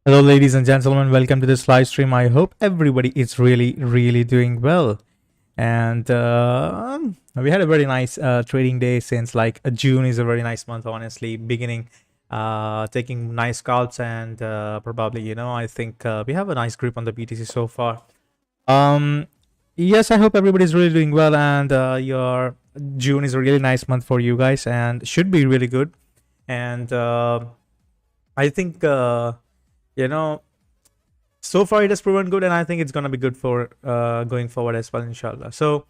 Hello, ladies and gentlemen. Welcome to this live stream. I hope everybody is really doing well. And we had a very nice trading day since June is a very nice month, honestly. Beginning taking nice scalps and probably, I think we have a nice grip on the BTC so far. Yes, I hope everybody is really doing well, and your June is a really nice month for you guys and should be really good. And I think. So far it has proven good, and I think it's gonna be good for going forward as well, inshallah. So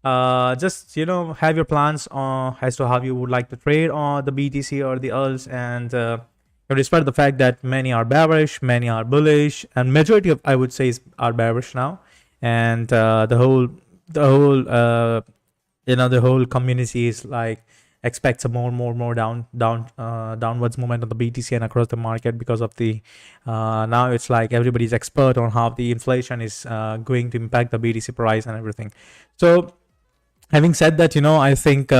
just have your plans as to how you would like to trade on the BTC or the alts, and despite the fact that many are bearish, many are bullish, and majority of, I would say, are bearish now, and the whole community is like expects a more downwards movement on the BTC and across the market because of the now it's like everybody's expert on how the inflation is going to impact the BTC price and everything. So having said that, I think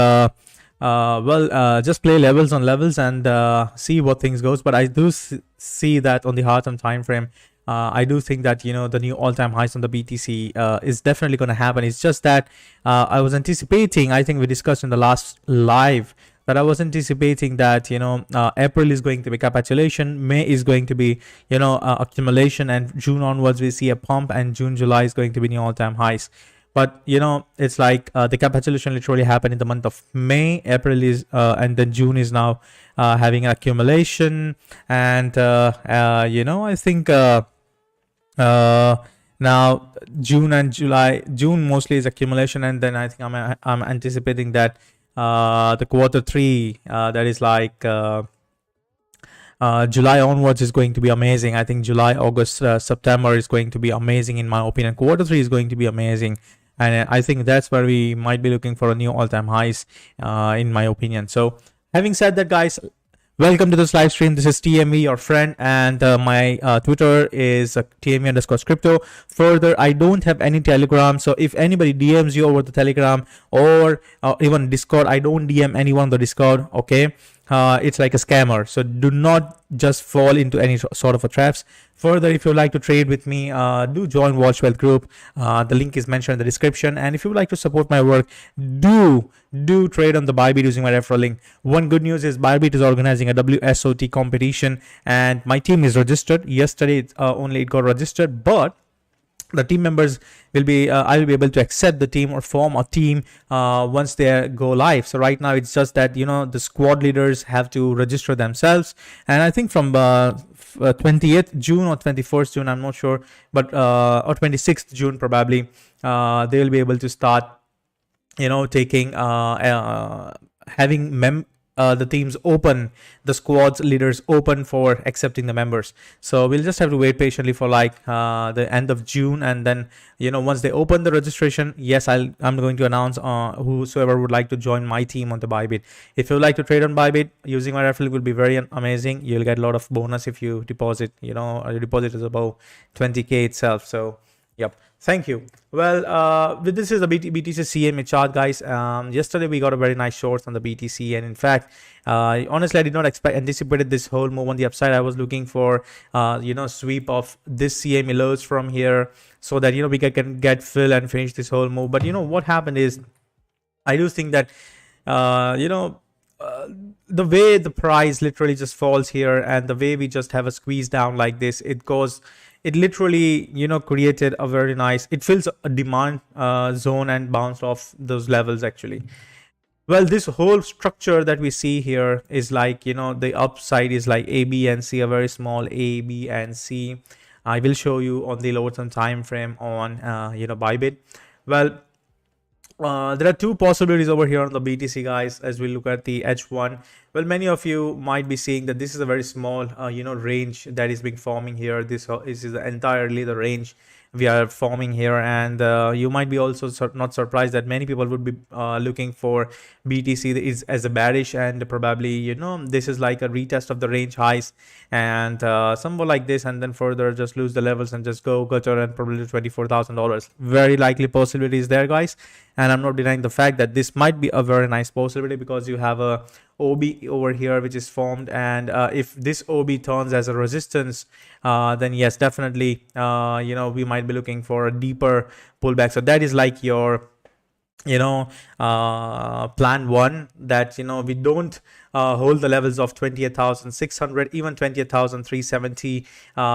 just play levels on levels and see what things goes. But I do see that on the hard-term time frame, I do think that the new all-time highs on the BTC is definitely going to happen. It's just that I was anticipating, I think we discussed in the last live, that I was anticipating that April is going to be capitulation, May is going to be accumulation, and June onwards we see a pump, and July is going to be new all-time highs. But it's like the capitulation literally happened in the month of May. April is and then June is now having an accumulation, and I think now June and July. June mostly is accumulation, and then I think I'm anticipating that the quarter three, that is like July onwards, is going to be amazing. I think July, August, September is going to be amazing in my opinion. Quarter three is going to be amazing, and I think that's where we might be looking for a new all-time highs in my opinion. So having said that, guys, welcome to this live stream. This is TMV, your friend, and my Twitter is TMV_crypto. Further, I don't have any Telegram, so if anybody DMs you over the Telegram or even Discord, I don't DM anyone on the Discord, okay? It's like a scammer, so do not just fall into any sort of a traps. Further, if you'd like to trade with me, do join Watch Wealth Group. The link is mentioned in the description, and if you would like to support my work, do trade on the Bybit using my referral link. One good news is Bybit is organizing a WSOT competition, and my team is registered. Yesterday only it got registered, but the team members will be I will be able to accept the team or form a team once they go live. So right now it's just that the squad leaders have to register themselves, and I think from 20th June or 21st June, I'm not sure, but or 26th June probably, they will be able to start taking having the teams open, the squads leaders open for accepting the members. So we'll just have to wait patiently for like the end of June, and then once they open the registration, yes, I'm going to announce whosoever would like to join my team on the Bybit. If you would like to trade on Bybit using my referral, it will be very amazing. You'll get a lot of bonus if you deposit. Your deposit is above 20k itself. So yep, thank you. Well, this is the BTC CME chart, guys. Yesterday we got a very nice shorts on the BTC, and in fact, honestly, I did not anticipated this whole move on the upside. I was looking for sweep of this CME lows from here, so that we can get fill and finish this whole move. But what happened is, I do think that the way the price literally just falls here, and the way we just have a squeeze down like this, it literally created a very nice, it fills a demand zone and bounced off those levels actually. Well, this whole structure that we see here is like the upside is like A, B, and C, a very small A, B, and C. I will show you on the lower term time frame on Bybit. Well, there are two possibilities over here on the BTC, guys, as we look at the H1. Well, many of you might be seeing that this is a very small range that is being forming here. This is entirely the range we are forming here, and you might be also not surprised that many people would be looking for BTC is as a bearish, and probably this is like a retest of the range highs, and somewhat like this, and then further just lose the levels and just go gutter and probably $24,000. Very likely possibility is there, guys, and I'm not denying the fact that this might be a very nice possibility, because you have a OB over here which is formed, and if this OB turns as a resistance, then yes, definitely we might be looking for a deeper pullback. So that is like your plan one, that we don't hold the levels of 28,600, even 28,370.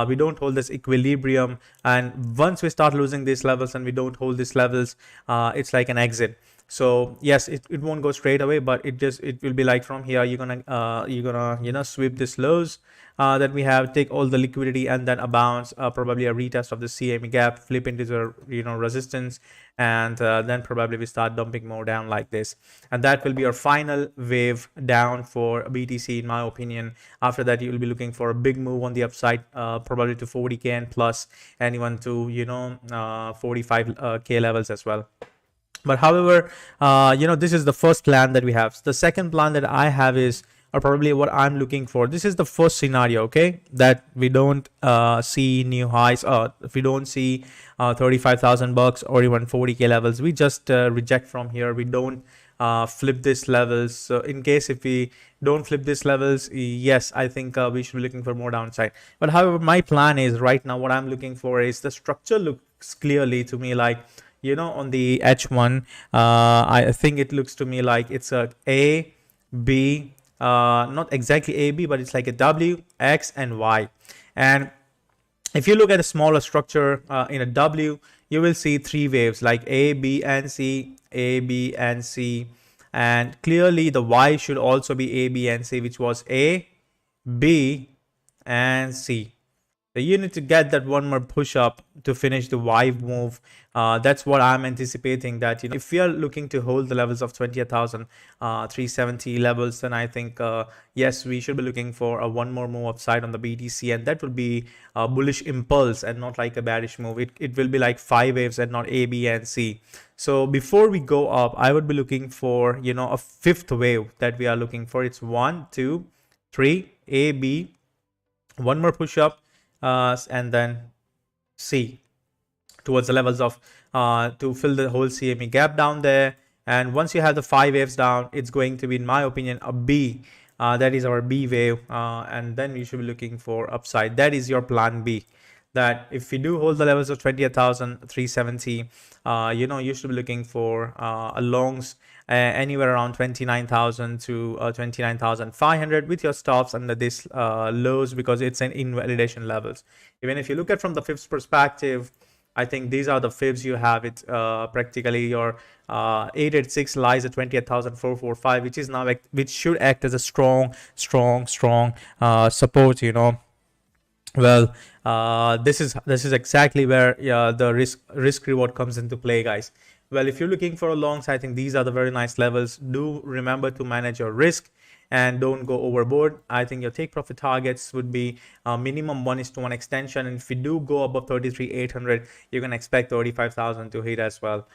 We don't hold this equilibrium, and once we start losing these levels and we don't hold these levels, it's like an exit. So yes, it won't go straight away, but it will be like from here you're gonna sweep this lows that we have, take all the liquidity, and then a bounce, probably a retest of the CME gap, flip into the resistance, and then probably we start dumping more down like this, and that will be our final wave down for BTC in my opinion. After that you will be looking for a big move on the upside, probably to 40k and plus, and even to 45k levels as well. But however, this is the first plan that we have. The second plan that I have is, or probably what I'm looking for, this is the first scenario, okay, that we don't see new highs, if we don't see 35,000 bucks or even 40k levels, we just reject from here. We don't flip this levels. So in case if we don't flip this levels, yes, I think we should be looking for more downside. But however, my plan is right now, what I'm looking for is, the structure looks clearly to me like, on the H1, I think it looks to me like it's a B, not exactly A, B, but it's like a W, X, and Y. And if you look at a smaller structure in a W, you will see three waves like A, B, and C, A, B, and C. And clearly the Y should also be A, B, and C, which was A, B, and C. So you need to get that one more push up to finish the Y move. That's what I'm anticipating, that if we are looking to hold the levels of 20,370 levels, then I think yes, we should be looking for a one more move upside on the BTC, and that would be a bullish impulse and not like a bearish move. It will be like 5 waves and not A, B, and C. So before we go up, I would be looking for a fifth wave that we are looking for. It's 1, 2, 3, A, B, one more push up, and then C towards the levels of to fill the whole CME gap down there. And once you have the 5 waves down, it's going to be, in my opinion, a B. That is our B wave, and then you should be looking for upside. That is your plan B. That if we do hold the levels of 28,370, you should be looking for a longs anywhere around 29,000 to 29,500 with your stops under this lows, because it's an invalidation levels. Even if you look at from the fibs perspective, I think these are the fibs you have. It practically your 886 lies at 28,445, which is now which should act as a strong support. Well, this is exactly where the risk reward comes into play, guys. Well, if you're looking for a longs, I think these are the very nice levels. Do remember to manage your risk and don't go overboard. I think your take profit targets would be minimum 1:1 extension, and if we do go above 33,800, you can expect 35,000 to hit as well,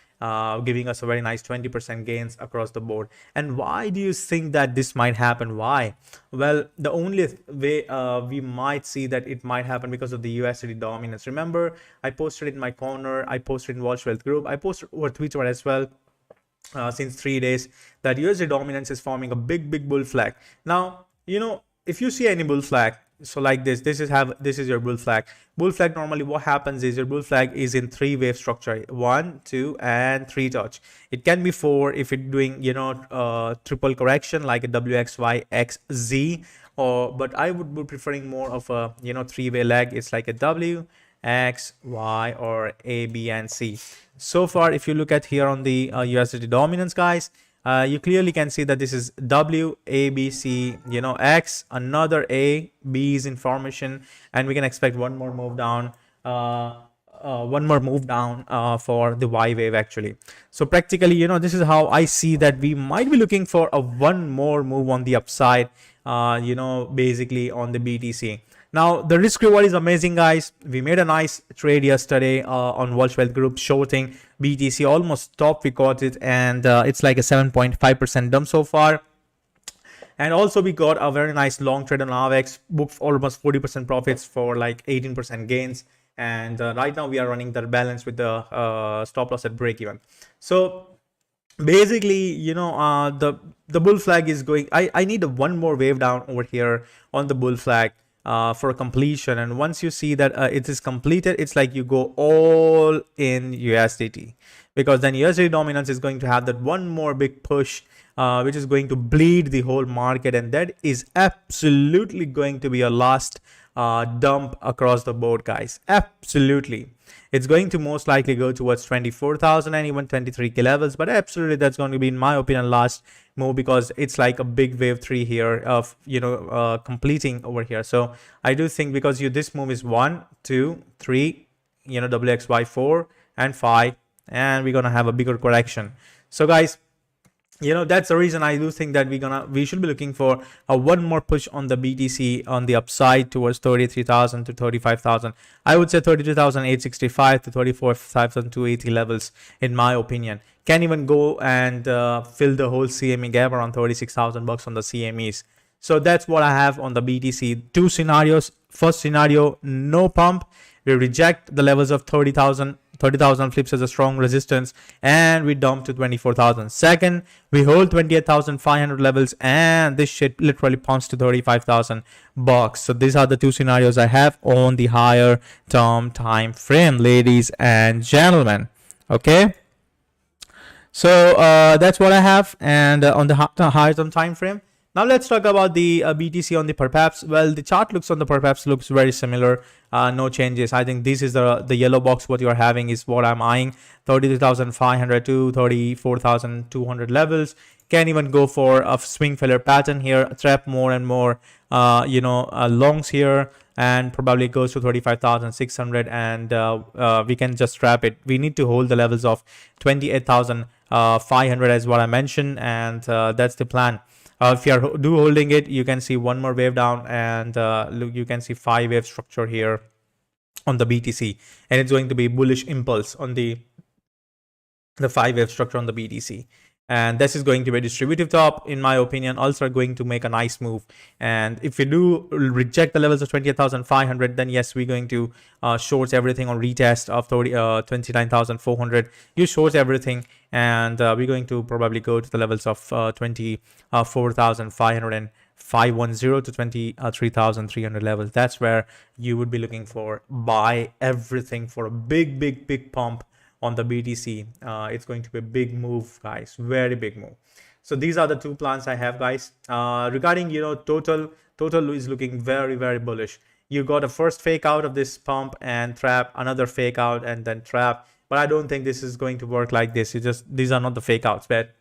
giving us a very nice 20% gains across the board. And why do you think that this might happen? Why? Well, the only way we might see that it might happen because of the USD dominance. Remember, I posted in my corner, I posted in Watch Wealth group, I posted over Twitter as well, since 3 days, that USD dominance is forming a big bull flag. Now, if you see any bull flag, so like this is your bull flag. Bull flag, normally what happens is your bull flag is in 3 wave structure, 1, 2, and 3 touch. It can be 4 if it's doing triple correction like a WXYXZ, but I would be preferring more of a 3-way leg. It's like a W, X, Y, or A, B, and C. So far, if you look at here on the USD dominance, guys, you clearly can see that this is W, A, B, C, X, another A, B is in formation, and we can expect one more move down, for the Y wave actually. So practically, this is how I see that we might be looking for a one more move on the upside, basically on the BTC. Now, the risk reward is amazing, guys. We made a nice trade yesterday on Watch Wealth Group, shorting BTC, almost top. We got it, and it's like a 7.5% dump so far. And also we got a very nice long trade on AVEX, booked almost 40% profits for like 18% gains. And right now we are running the balance with the stop loss at break even. So basically, the bull flag is going. I need a one more wave down over here on the bull flag for completion. And once you see that it is completed, it's like you go all in USDT, because then USDT dominance is going to have that one more big push, which is going to bleed the whole market, and that is absolutely going to be a last dump across the board, guys. Absolutely. It's going to most likely go towards 24,000 and even 23K levels, but absolutely that's going to be, in my opinion, last move, because it's like a big wave 3 here of completing over here. So I do think, because this move is 1 2 3, WXY4 and 5, and we're gonna have a bigger correction. So guys, that's the reason I do think that we should be looking for a one more push on the BTC on the upside towards 33,000 to 35,000. I would say 32,865 to 34,280 levels, in my opinion. Can even go and fill the whole CME gap around 36,000 bucks on the CMEs. So that's what I have on the BTC. Two scenarios. First scenario, no pump. We reject the levels of 30,000 flips as a strong resistance, and we dump to 24,000. Second, we hold 28,500 levels, and this shit literally pumps to 35,000 bucks. So these are the two scenarios I have on the higher term time frame, ladies and gentlemen. Okay. So that's what I have, and on the higher term time frame. Now let's talk about the BTC on the perhaps. Well, the chart looks on the perhaps looks very similar. No changes. I think this is the yellow box. What you are having is what I'm eyeing. 32,500 to 34,200 levels. Can even go for a swing failure pattern here. Trap more and more, longs here, and probably goes to 35,600, and we can just trap it. We need to hold the levels of 28,500 as what I mentioned, and that's the plan. If you are holding it, you can see one more wave down, and look, you can see 5-wave structure here on the BTC, and it's going to be bullish impulse on the 5-wave structure on the BTC. And this is going to be a distributive top, in my opinion, also going to make a nice move. And if you do reject the levels of 28,500, then yes, we're going to shorts everything on retest of 29,400. You shorts everything, and we're going to probably go to the levels of 24,500 and 510 to 23,300 levels. That's where you would be looking for buy everything for a big pump on the BTC. It's going to be a big move, guys, very big move. So these are the two plans I have, guys. Regarding total is looking very bullish. You got a first fake out of this pump and trap, another fake out, and then trap. But I don't think this is going to work like this. These are not the fake outs, but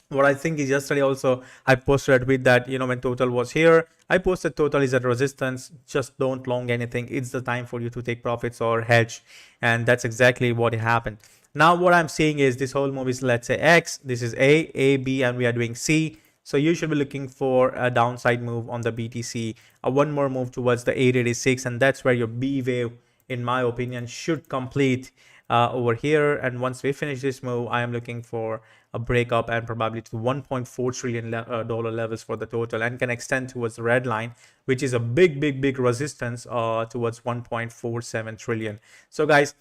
what I think is, yesterday also I posted a tweet that when total was here, I posted total is at resistance, just don't long anything. It's the time for you to take profits or hedge, and that's exactly what happened. Now what I'm seeing is this whole move is, let's say X, this is A, B, and we are doing C. So you should be looking for a downside move on the BTC, one more move towards the 886, and that's where your B wave, in my opinion, should complete over here. And once we finish this move, I am looking for a breakup and probably to 1.4 trillion dollar levels for the total, and can extend towards the red line, which is a big resistance towards 1.47 trillion. So guys,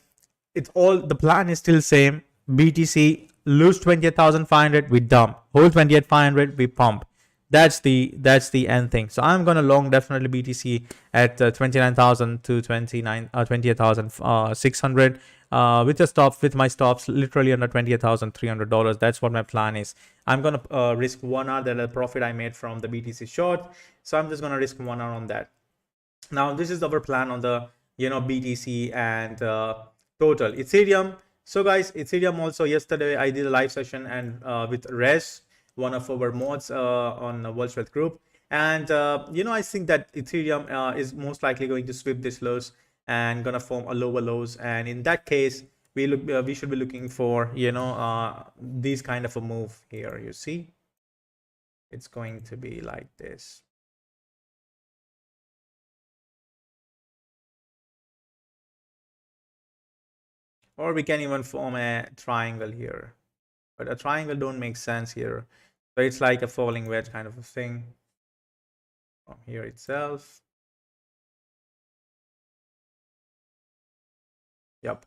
the plan is still same. BTC lose 28,500, we dump. Hold 28,500, we pump. That's the end thing. So I'm gonna long definitely BTC at 29,000 to 28,600 with my stops literally under $28,300. That's what my plan is. I'm gonna risk 1 hour, the profit I made from the BTC short. So I'm just gonna risk 1 hour on that. Now this is our plan on the BTC and total Ethereum. So guys, Ethereum also, yesterday I did a live session and with Res, one of our mods on World Wealth Group, and I think that Ethereum is most likely going to sweep this lows and gonna form a lower lows, and in that case we should be looking for these kind of a move here. You see, it's going to be like this. Or we can even form a triangle here, but a triangle don't make sense here. So it's like a falling wedge kind of a thing from here itself. Yep.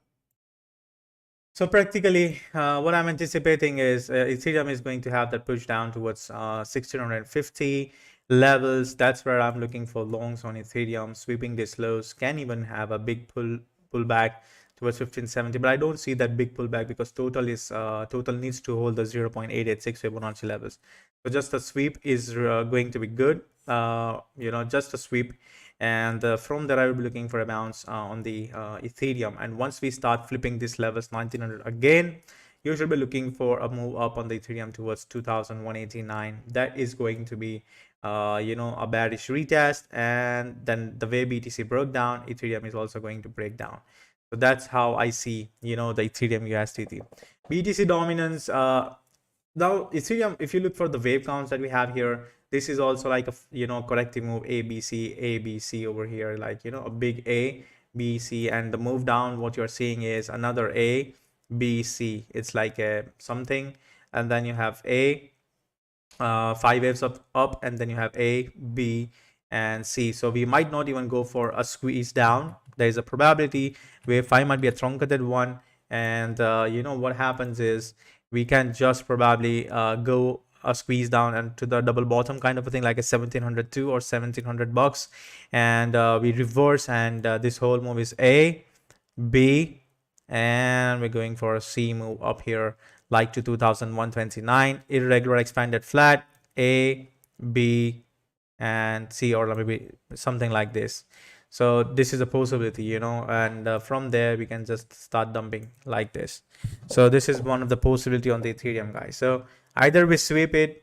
So practically, what I'm anticipating is Ethereum is going to have that push down towards 1650 levels. That's where I'm looking for longs on Ethereum. Sweeping these lows can even have a big pullback towards 1570, but I don't see that big pullback because total needs to hold the 0.886 Fibonacci levels. So just a sweep is going to be good. Just a sweep, and from there I will be looking for a bounce on the Ethereum. And once we start flipping these levels 1900 again, you should be looking for a move up on the Ethereum towards 2189. That is going to be a bearish retest, and then the way BTC broke down, Ethereum is also going to break down. So that's how I see the Ethereum USDT. BTC dominance. Now Ethereum, if you look for the wave counts that we have here, this is also like a corrective move, ABC over here, like a big A, B, C, and the move down, what you're seeing is another A, B, C. It's like a something, and then you have A, 5 waves up, and then you have A, B, and C. So we might not even go for a squeeze down. There is a probability wave 5 might be a truncated one, and what happens is we can just probably go a squeeze down and to the double bottom kind of a thing, like a 1702 or 1700 bucks, and we reverse, and this whole move is A, B, and we're going for a C move up here, like to 2129, irregular expanded flat, A, B, and C, or maybe something like this. So this is a possibility, and from there we can just start dumping like this. So this is one of the possibility on the Ethereum, guys. So either we sweep it,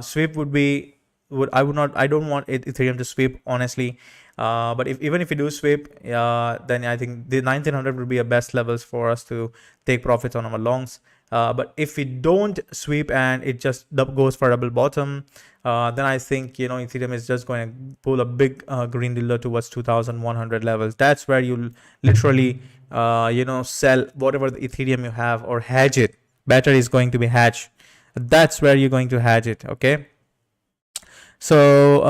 sweep would be, I don't want Ethereum to sweep, honestly. But even if we do sweep, then I think the 1900 would be a best levels for us to take profits on our longs. But if we don't sweep and it just goes for double bottom, then I think Ethereum is just going to pull a big green dildo towards 2100 levels. That's where you literally sell whatever the Ethereum you have, or hedge it. Better is going to be hedge. That's where you're going to hedge it. Okay. So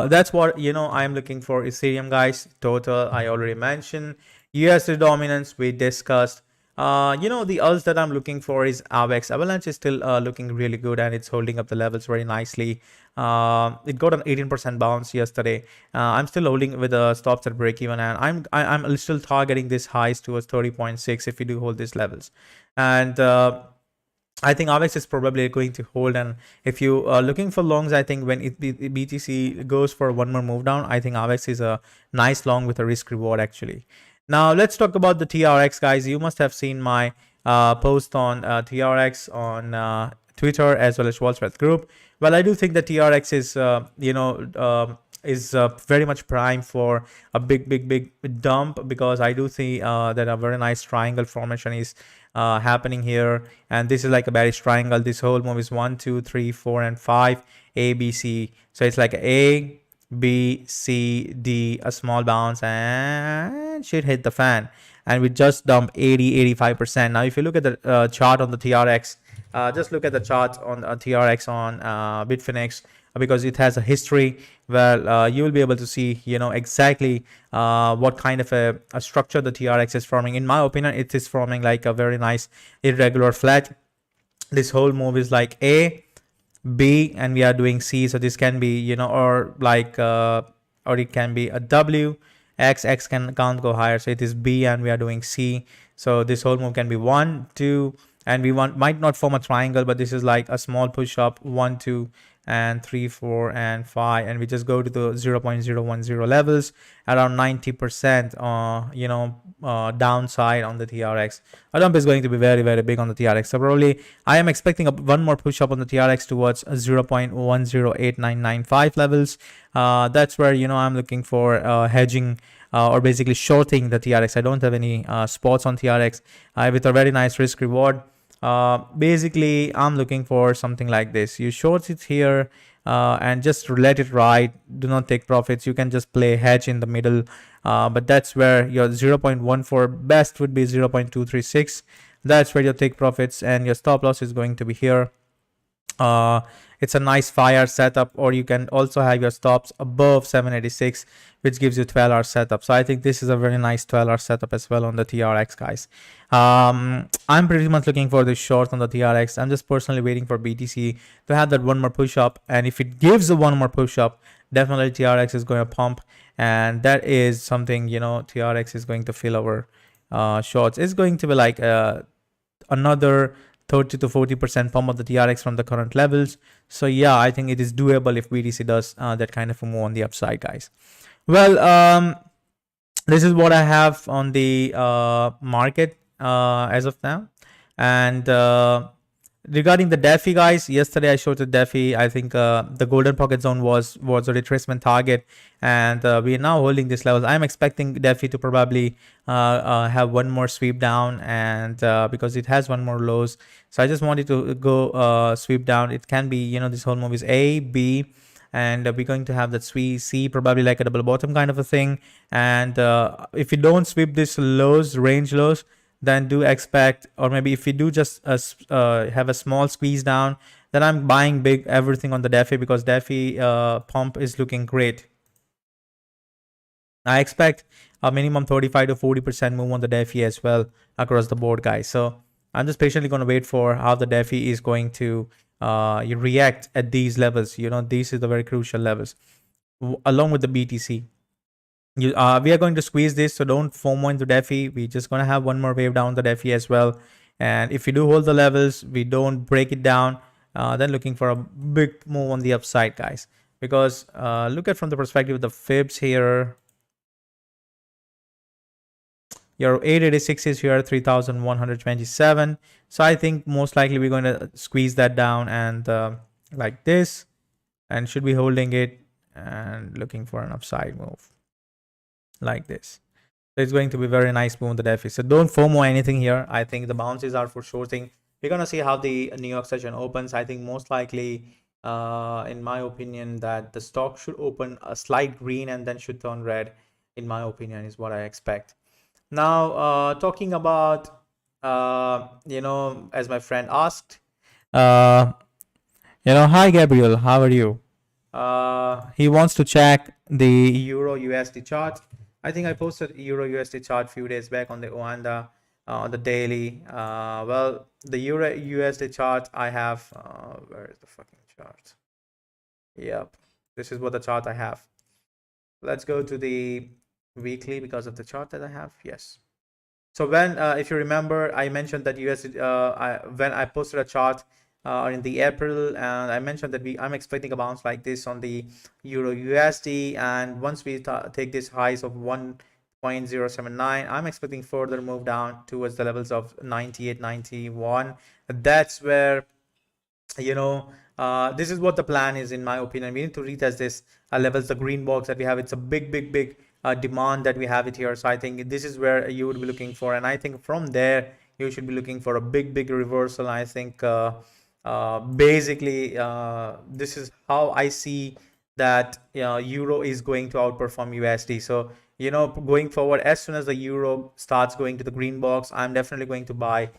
that's what I'm looking for Ethereum, guys. Total I already mentioned. USD dominance we discussed. The alts that I'm looking for is AVAX. Avalanche is still looking really good, and it's holding up the levels very nicely. It got an 18% bounce yesterday. I'm still holding with the stops at break even, and I'm still targeting this highs towards 30.6 if we do hold these levels. And I think AVAX is probably going to hold, and if you are looking for longs, I think when BTC goes for one more move down, I think AVAX is a nice long with a risk reward actually. Now let's talk about the TRX, guys. You must have seen my post on TRX on Twitter as well as Wall Street Group. Well, I do think that TRX is very much prime for a big dump, because I do see that a very nice triangle formation is happening here, and this is like a bearish triangle. This whole move is 1, 2, 3, 4, and 5, A, B, C. So it's like A, B, C, D, a small bounce, and shit hit the fan, and we just dump 85%. Now if you look at the chart on the TRX, just look at the chart on TRX on Bitfinex, because it has a history where you will be able to see exactly what kind of a structure the TRX is forming. In my opinion, it is forming like a very nice irregular flat. This whole move is like A, B, and we are doing C. So this can be or it can be a W. X can't go higher, so it is B, and we are doing C. So this whole move can be 1, 2, and we might not form a triangle, but this is like a small push up, 1, 2, and 3, 4, and 5, and we just go to the 0.010 levels, around 90% downside on the TRX. A dump is going to be very big on the TRX, so probably I am expecting one more push up on the TRX towards 0.108995 levels. That's where I'm looking for hedging or basically shorting the TRX. I don't have any spots on TRX with a very nice risk reward. Basically I'm looking for something like this. You short it here and just let it ride. Do not take profits. You can just play hedge in the middle, but that's where your 0.14 best would be 0.236. That's where you take profits, and your stop loss is going to be here. uh, it's a nice 5 hour setup, or you can also have your stops above 786, which gives you 12 hour setup. So I think this is a very nice 12 hour setup as well on the TRX, guys. I'm pretty much looking for the short on the TRX. I'm just personally waiting for BTC to have that one more push up, and if it gives a one more push up, definitely TRX is going to pump, and that is something, TRX is going to fill our shorts. It's going to be like another 30 to 40% pump of the TRX from the current levels. So yeah, I think it is doable if BTC does that kind of a move on the upside, guys. Well, this is what I have on the market as of now. And regarding the DeFi, guys, yesterday I showed the DeFi. I think the golden pocket zone was a retracement target, and we are now holding this levels. I'm expecting DeFi to probably have one more sweep down, and because it has one more lows, so I just wanted to go sweep down. It can be, this whole move is A, B, and we're going to have that sweep C, probably like a double bottom kind of a thing. And if you don't sweep this lows, range lows, then do expect, or maybe if you do just have a small squeeze down, then I'm buying big everything on the DeFi, because DeFi pump is looking great. I expect a minimum 35 to 40% move on the DeFi as well across the board, guys. So I'm just patiently going to wait for how the DeFi is going to react at these levels. These are the very crucial levels, along with the BTC. We are going to squeeze this, so don't FOMO into DeFi. We're just going to have one more wave down the DeFi as well. And if we do hold the levels, we don't break it down, then looking for a big move on the upside, guys. Because look at from the perspective of the fibs here. Your 886 is here, 3,127. So I think most likely we're going to squeeze that down and like this, and should be holding it and looking for an upside move like this. So it's going to be very nice move on the DeFi. So don't FOMO anything here. I think the bounces are for sure thing. We're going to see how the New York session opens. I think most likely, in my opinion, that the stock should open a slight green and then should turn red, in my opinion, is what I expect. Now, talking about, as my friend asked, hi Gabriel, how are you? He wants to check the Euro USD chart. I think I posted Euro USD chart few days back on the Oanda, on the daily. Well, the Euro USD chart I have, where is the fucking chart? Yep, this is what the chart I have. Let's go to the weekly because of the chart that I have. Yes. So when, if you remember, I mentioned that when I posted a chart in the April, and I mentioned that I'm expecting a bounce like this on the Euro USD, and once we take this highs of 1.079, I'm expecting further move down towards the levels of 98, 91. That's where, this is what the plan is, in my opinion. We need to retest this levels, the green box that we have. It's a big demand that we have it here. So I think this is where you would be looking for, and I think from there you should be looking for a big reversal. I think basically this is how I see that Euro is going to outperform USD. So going forward, as soon as the Euro starts going to the green box, I'm definitely going to buy,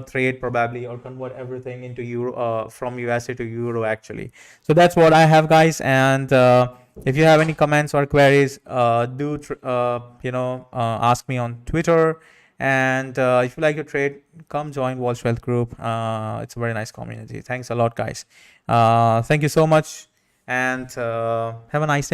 trade probably, or convert everything into Euro, from USD to Euro actually. So that's what I have, guys. And if you have any comments or queries, do ask me on Twitter. And if you like to trade, come join Walsh Wealth Group. It's a very nice community. Thanks a lot, guys. Thank you so much, and have a nice day.